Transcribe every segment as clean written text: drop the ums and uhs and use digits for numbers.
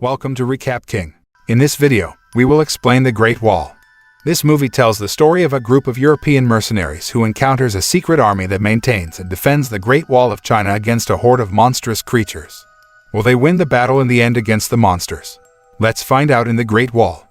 Welcome to Recap King. In this video, we will explain the Great Wall. This movie tells the story of a group of European mercenaries who encounters a secret army that maintains and defends the Great Wall of China against a horde of monstrous creatures. Will they win the battle in the end against the monsters? Let's find out in the Great Wall.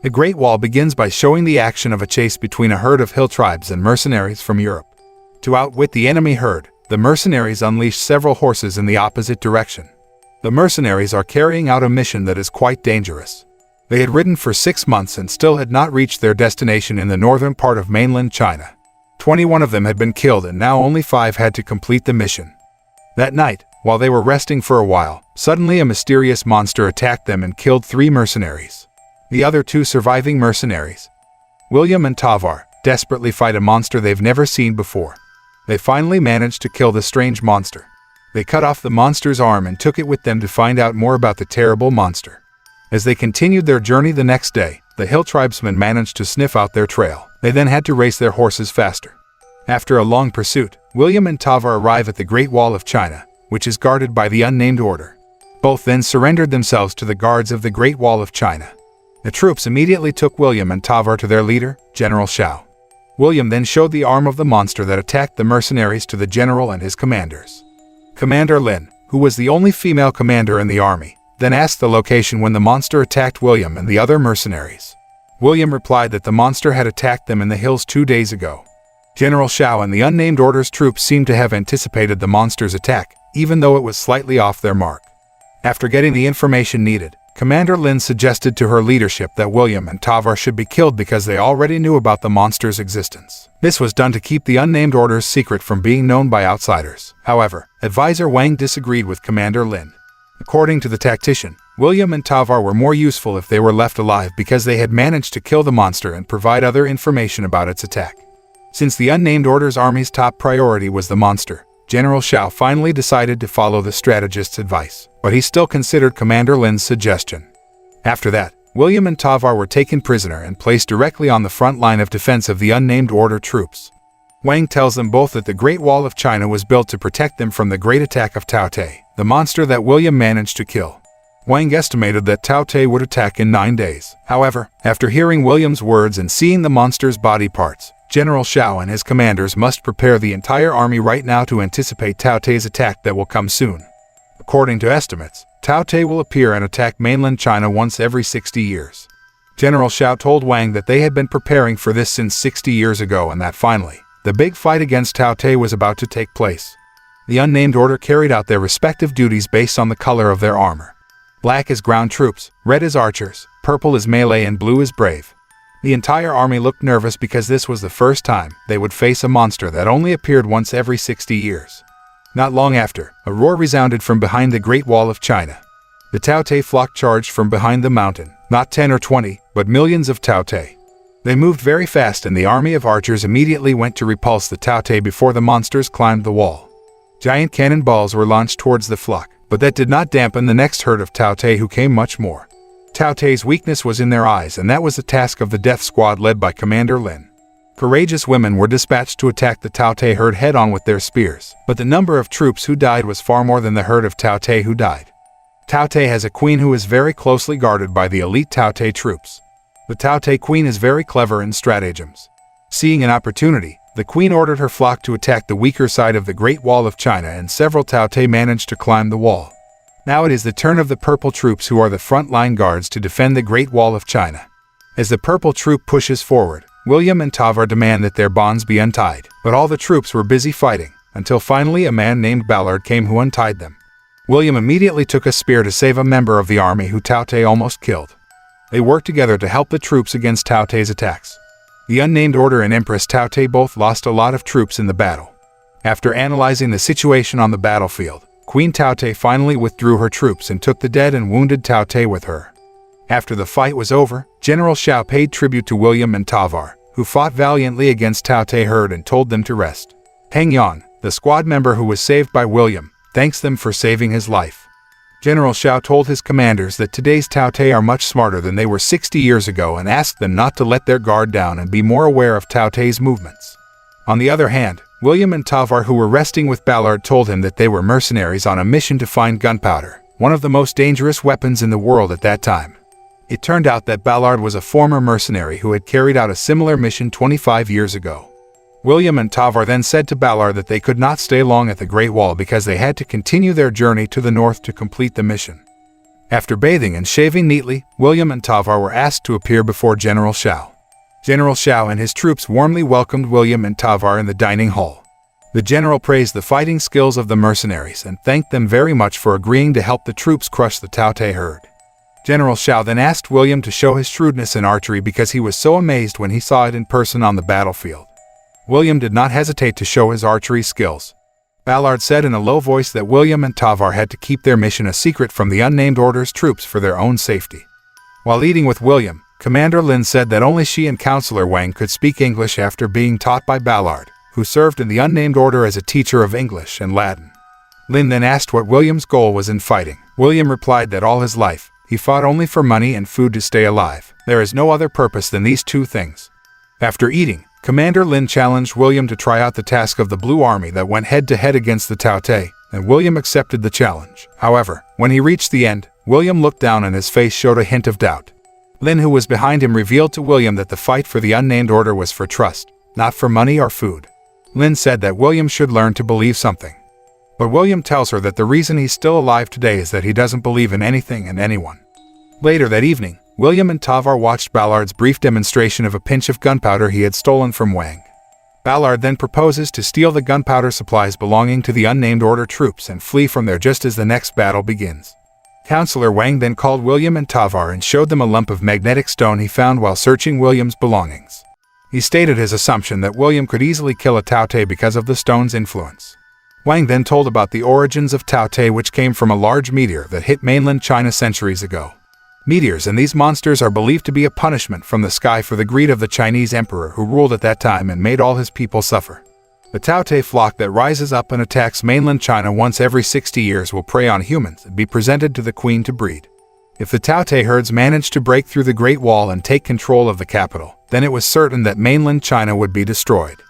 The Great Wall begins by showing the action of a chase between a herd of hill tribes and mercenaries from Europe. To outwit the enemy herd, the mercenaries unleash several horses in the opposite direction. The mercenaries are carrying out a mission that is quite dangerous. They had ridden for 6 months and still had not reached their destination in the northern part of mainland China. 21 of them had been killed and now only 5 had to complete the mission. That night, while they were resting for a while, suddenly a mysterious monster attacked them and killed 3 mercenaries. The other 2 surviving mercenaries, William and Tavar, desperately fight a monster they've never seen before. They finally managed to kill the strange monster. They cut off the monster's arm and took it with them to find out more about the terrible monster. As they continued their journey the next day, the hill tribesmen managed to sniff out their trail. They then had to race their horses faster. After a long pursuit, William and Tavar arrive at the Great Wall of China, which is guarded by the unnamed order. Both then surrendered themselves to the guards of the Great Wall of China. The troops immediately took William and Tavar to their leader, General Shao. William then showed the arm of the monster that attacked the mercenaries to the general and his commanders. Commander Lin, who was the only female commander in the army, then asked the location when the monster attacked William and the other mercenaries. William replied that the monster had attacked them in the hills 2 days ago. General Shao and the unnamed order's troops seemed to have anticipated the monster's attack, even though it was slightly off their mark. After getting the information needed, Commander Lin suggested to her leadership that William and Tavar should be killed because they already knew about the monster's existence. This was done to keep the unnamed order's secret from being known by outsiders. However, advisor Wang disagreed with Commander Lin. According to the tactician, William and Tavar were more useful if they were left alive because they had managed to kill the monster and provide other information about its attack. Since the unnamed order's army's top priority was the monster, General Shao finally decided to follow the strategist's advice, but he still considered Commander Lin's suggestion. After that, William and Tavar were taken prisoner and placed directly on the front line of defense of the unnamed order troops. Wang tells them both that the Great Wall of China was built to protect them from the great attack of Tao Te, the monster that William managed to kill. Wang estimated that Tao Te would attack in 9 days. However, after hearing William's words and seeing the monster's body parts, General Shao and his commanders must prepare the entire army right now to anticipate Tao Te's attack that will come soon. According to estimates, Tao Te will appear and attack mainland China once every 60 years. General Shao told Wang that they had been preparing for this since 60 years ago and that finally, the big fight against Tao Te was about to take place. The unnamed order carried out their respective duties based on the color of their armor. Black is ground troops, red is archers, purple is melee and blue is brave. The entire army looked nervous because this was the first time they would face a monster that only appeared once every 60 years. Not long after, a roar resounded from behind the Great Wall of China. The Tao Te flock charged from behind the mountain, not 10 or 20, but millions of Tao Te. They moved very fast and the army of archers immediately went to repulse the Tao Te before the monsters climbed the wall. Giant cannonballs were launched towards the flock, but that did not dampen the next herd of Tao Te who came much more. Tao Te's weakness was in their eyes and that was the task of the death squad led by Commander Lin. Courageous women were dispatched to attack the Tao Te herd head-on with their spears, but the number of troops who died was far more than the herd of Tao Te who died. Tao Te has a queen who is very closely guarded by the elite Tao Te troops. The Tao Te queen is very clever in stratagems. Seeing an opportunity, the queen ordered her flock to attack the weaker side of the Great Wall of China and several Tao Te managed to climb the wall. Now it is the turn of the purple troops who are the front-line guards to defend the Great Wall of China. As the purple troop pushes forward, William and Tavar demand that their bonds be untied, but all the troops were busy fighting, until finally a man named Ballard came who untied them. William immediately took a spear to save a member of the army who Tao Te almost killed. They worked together to help the troops against Tao Te's attacks. The unnamed order and Empress Tao Te both lost a lot of troops in the battle. After analyzing the situation on the battlefield, Queen Tao Te finally withdrew her troops and took the dead and wounded Tao Te with her. After the fight was over, General Shao paid tribute to William and Tavar, who fought valiantly against Tao Te herd and told them to rest. Peng Yan, the squad member who was saved by William, thanks them for saving his life. General Shao told his commanders that today's Tao Te are much smarter than they were 60 years ago and asked them not to let their guard down and be more aware of Tao Te's movements. On the other hand, William and Tavar, who were resting with Ballard, told him that they were mercenaries on a mission to find gunpowder. one of the most dangerous weapons in the world at that time. It turned out that Ballard was a former mercenary who had carried out a similar mission 25 years ago. William and Tavar then said to Ballard that they could not stay long at the Great Wall because they had to continue their journey to the north to complete the mission. After bathing and shaving neatly, William and Tavar were asked to appear before General Shao. General Shao and his troops warmly welcomed William and Tavar in the dining hall. The general praised the fighting skills of the mercenaries and thanked them very much for agreeing to help the troops crush the Taotai herd. General Shao then asked William to show his shrewdness in archery because he was so amazed when he saw it in person on the battlefield. William did not hesitate to show his archery skills. Ballard said in a low voice that William and Tavar had to keep their mission a secret from the unnamed order's troops for their own safety. While eating with William, Commander Lin said that only she and Counselor Wang could speak English after being taught by Ballard, who served in the unnamed order as a teacher of English and Latin. Lin then asked what William's goal was in fighting. William replied that all his life, he fought only for money and food to stay alive. There is no other purpose than these two things. After eating, Commander Lin challenged William to try out the task of the Blue Army that went head-to-head against the Taotai, and William accepted the challenge. However, when he reached the end, William looked down and his face showed a hint of doubt. Lin, who was behind him, revealed to William that the fight for the unnamed order was for trust, not for money or food. Lin said that William should learn to believe something. But William tells her that the reason he's still alive today is that he doesn't believe in anything and anyone. Later that evening, William and Tavar watched Ballard's brief demonstration of a pinch of gunpowder he had stolen from Wang. Ballard then proposes to steal the gunpowder supplies belonging to the unnamed order troops and flee from there just as the next battle begins. Counselor Wang then called William and Tavar and showed them a lump of magnetic stone he found while searching William's belongings. He stated his assumption that William could easily kill a Taotai because of the stone's influence. Wang then told about the origins of Taotai, which came from a large meteor that hit mainland China centuries ago. Meteors and these monsters are believed to be a punishment from the sky for the greed of the Chinese emperor who ruled at that time and made all his people suffer. The Taotai flock that rises up and attacks mainland China once every 60 years will prey on humans and be presented to the queen to breed. If the Taotai herds managed to break through the Great Wall and take control of the capital, then it was certain that mainland China would be destroyed.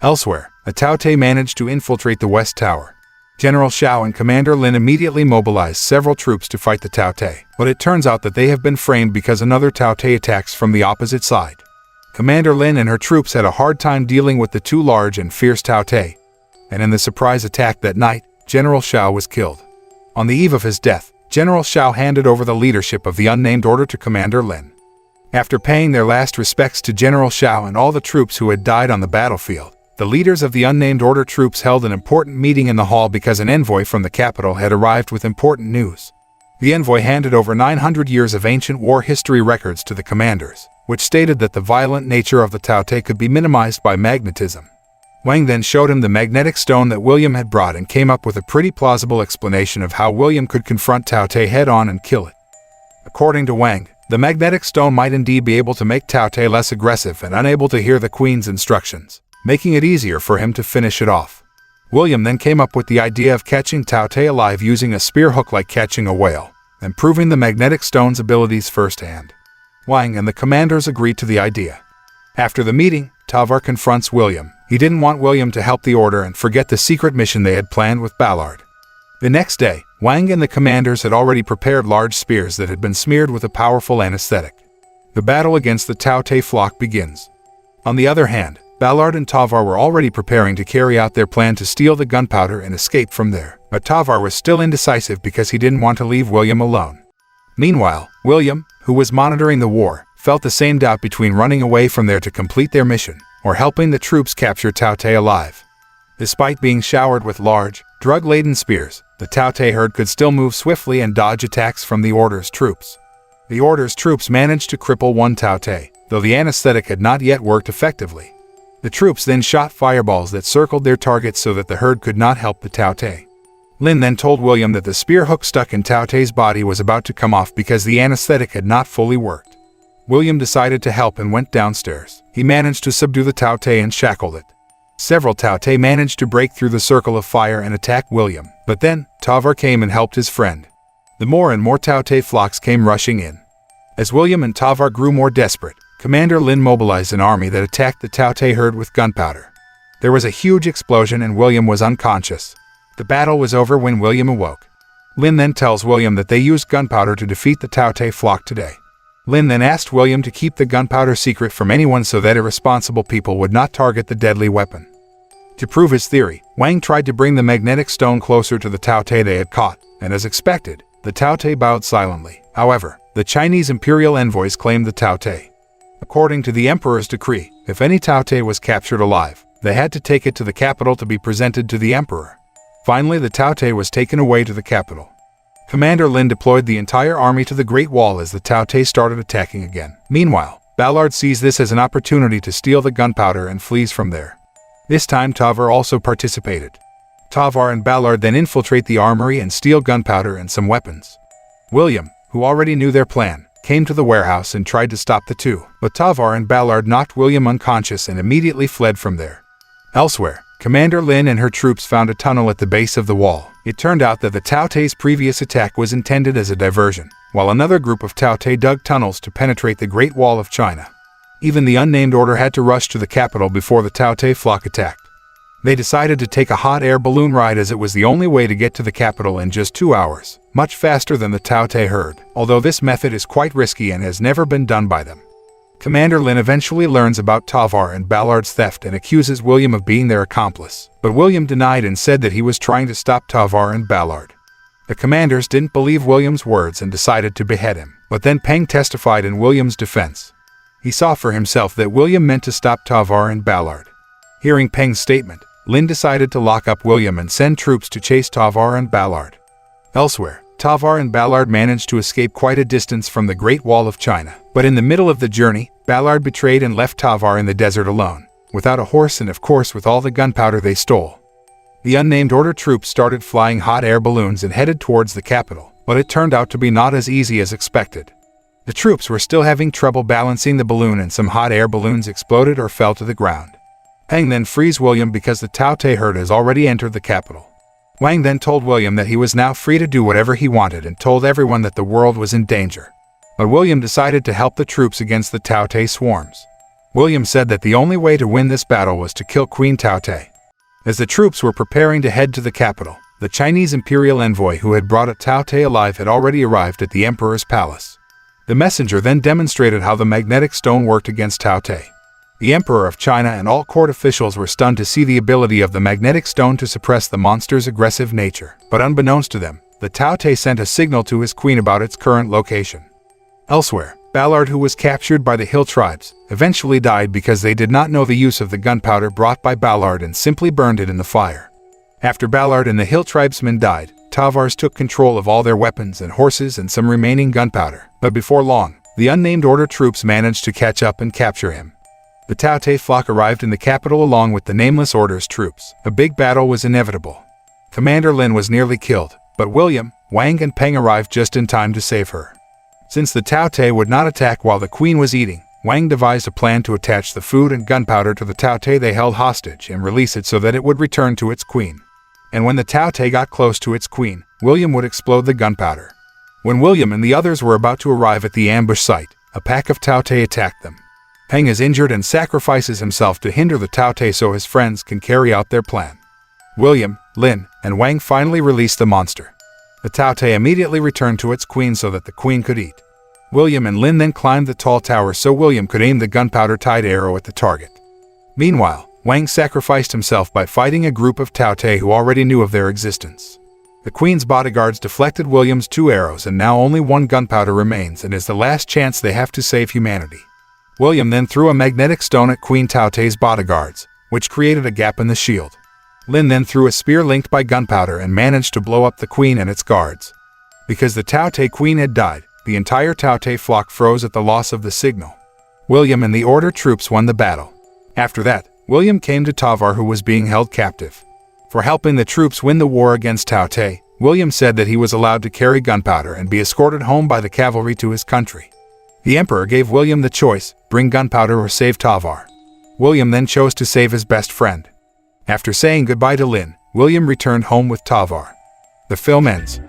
Elsewhere, a Taotai managed to infiltrate the West Tower. General Shao and Commander Lin immediately mobilized several troops to fight the Taotai, but it turns out that they have been framed because another Taotai attacks from the opposite side. Commander Lin and her troops had a hard time dealing with the two large and fierce Taotai, and in the surprise attack that night, General Shao was killed. On the eve of his death, General Shao handed over the leadership of the unnamed order to Commander Lin. After paying their last respects to General Shao and all the troops who had died on the battlefield, the leaders of the unnamed order troops held an important meeting in the hall because an envoy from the capital had arrived with important news. The envoy handed over 900 years of ancient war history records to the commanders, which stated that the violent nature of the Taotai could be minimized by magnetism. Wang then showed him the magnetic stone that William had brought and came up with a pretty plausible explanation of how William could confront Taotai head-on and kill it. According to Wang, the magnetic stone might indeed be able to make Taotai less aggressive and unable to hear the queen's instructions, making it easier for him to finish it off. William then came up with the idea of catching Taotai alive using a spear hook like catching a whale, and proving the magnetic stone's abilities firsthand. Wang and the commanders agreed to the idea. After the meeting, Tavar confronts William. He didn't want William to help the order and forget the secret mission they had planned with Ballard. The next day, Wang and the commanders had already prepared large spears that had been smeared with a powerful anesthetic. The battle against the Taotai flock begins. On the other hand, Ballard and Tavar were already preparing to carry out their plan to steal the gunpowder and escape from there, but Tavar was still indecisive because he didn't want to leave William alone. Meanwhile, William, who was monitoring the war, felt the same doubt between running away from there to complete their mission, or helping the troops capture Taotai alive. Despite being showered with large, drug-laden spears, the Taotai herd could still move swiftly and dodge attacks from the Order's troops. The Order's troops managed to cripple one Taotai, though the anesthetic had not yet worked effectively. The troops then shot fireballs that circled their targets so that the herd could not help the Taotai. Lin then told William that the spear hook stuck in Taotai's body was about to come off because the anesthetic had not fully worked. William decided to help and went downstairs. He managed to subdue the Taotai and shackled it. Several Taotai managed to break through the circle of fire and attack William, but then Tavar came and helped his friend. The more and more Taotai flocks came rushing in. As William and Tavar grew more desperate, Commander Lin mobilized an army that attacked the Taotai herd with gunpowder. There was a huge explosion and William was unconscious. The battle was over when William awoke. Lin then tells William that they used gunpowder to defeat the Taotai flock today. Lin then asked William to keep the gunpowder secret from anyone so that irresponsible people would not target the deadly weapon. To prove his theory, Wang tried to bring the magnetic stone closer to the Taotai they had caught, and as expected, the Taotai bowed silently. However, the Chinese imperial envoys claimed the Taotai. According to the emperor's decree, if any Taotai was captured alive, they had to take it to the capital to be presented to the emperor. Finally, the Taotai was taken away to the capital. Commander Lin deployed the entire army to the Great Wall as the Taotai started attacking again. Meanwhile, Ballard sees this as an opportunity to steal the gunpowder and flees from there. This time Tavar also participated. Tavar and Ballard then infiltrate the armory and steal gunpowder and some weapons. William, who already knew their plan, came to the warehouse and tried to stop the two, but Tavar and Ballard knocked William unconscious and immediately fled from there. Elsewhere, Commander Lin and her troops found a tunnel at the base of the wall. It turned out that the Taotai's previous attack was intended as a diversion, while another group of Taotai dug tunnels to penetrate the Great Wall of China. Even the unnamed order had to rush to the capital before the Taotai flock attacked. They decided to take a hot air balloon ride as it was the only way to get to the capital in just 2 hours, much faster than the Taotai herd, although this method is quite risky and has never been done by them. Commander Lin eventually learns about Tavar and Ballard's theft and accuses William of being their accomplice, but William denied and said that he was trying to stop Tavar and Ballard. The commanders didn't believe William's words and decided to behead him, but then Peng testified in William's defense. He saw for himself that William meant to stop Tavar and Ballard. Hearing Peng's statement, Lin decided to lock up William and send troops to chase Tavar and Ballard. Elsewhere, Tavar and Ballard managed to escape quite a distance from the Great Wall of China, but in the middle of the journey, Ballard betrayed and left Tavar in the desert alone, without a horse and of course with all the gunpowder they stole. The unnamed order troops started flying hot air balloons and headed towards the capital, but it turned out to be not as easy as expected. The troops were still having trouble balancing the balloon and some hot air balloons exploded or fell to the ground. Peng then frees William because the Taotai herd has already entered the capital. Wang then told William that he was now free to do whatever he wanted and told everyone that the world was in danger. But William decided to help the troops against the Taotai swarms. William said that the only way to win this battle was to kill Queen Taotai. As the troops were preparing to head to the capital, the Chinese imperial envoy who had brought a Taotai alive had already arrived at the emperor's palace. The messenger then demonstrated how the magnetic stone worked against Taotai. The Emperor of China and all court officials were stunned to see the ability of the magnetic stone to suppress the monster's aggressive nature. But unbeknownst to them, the Taotai sent a signal to his queen about its current location. Elsewhere, Ballard, who was captured by the hill tribes, eventually died because they did not know the use of the gunpowder brought by Ballard and simply burned it in the fire. After Ballard and the hill tribesmen died, Tavars took control of all their weapons and horses and some remaining gunpowder. But before long, the unnamed order troops managed to catch up and capture him. The Taotai flock arrived in the capital along with the nameless order's troops. A big battle was inevitable. Commander Lin was nearly killed, but William, Wang and Peng arrived just in time to save her. Since the Taotai would not attack while the queen was eating, Wang devised a plan to attach the food and gunpowder to the Taotai they held hostage and release it so that it would return to its queen. And when the Taotai got close to its queen, William would explode the gunpowder. When William and the others were about to arrive at the ambush site, a pack of Taotai attacked them. Peng is injured and sacrifices himself to hinder the Taotai so his friends can carry out their plan. William, Lin, and Wang finally released the monster. The Taotai immediately returned to its queen so that the queen could eat. William and Lin then climbed the tall tower so William could aim the gunpowder-tied arrow at the target. Meanwhile, Wang sacrificed himself by fighting a group of Taotai who already knew of their existence. The queen's bodyguards deflected William's 2 arrows and now only 1 gunpowder remains and is the last chance they have to save humanity. William then threw a magnetic stone at Queen Taotai's bodyguards, which created a gap in the shield. Lin then threw a spear linked by gunpowder and managed to blow up the queen and its guards. Because the Taotai queen had died, the entire Taotai flock froze at the loss of the signal. William and the order troops won the battle. After that, William came to Tavar who was being held captive. For helping the troops win the war against Taotai, William said that he was allowed to carry gunpowder and be escorted home by the cavalry to his country. The emperor gave William the choice, bring gunpowder or save Tavar. William then chose to save his best friend. After saying goodbye to Lin, William returned home with Tavar. The film ends.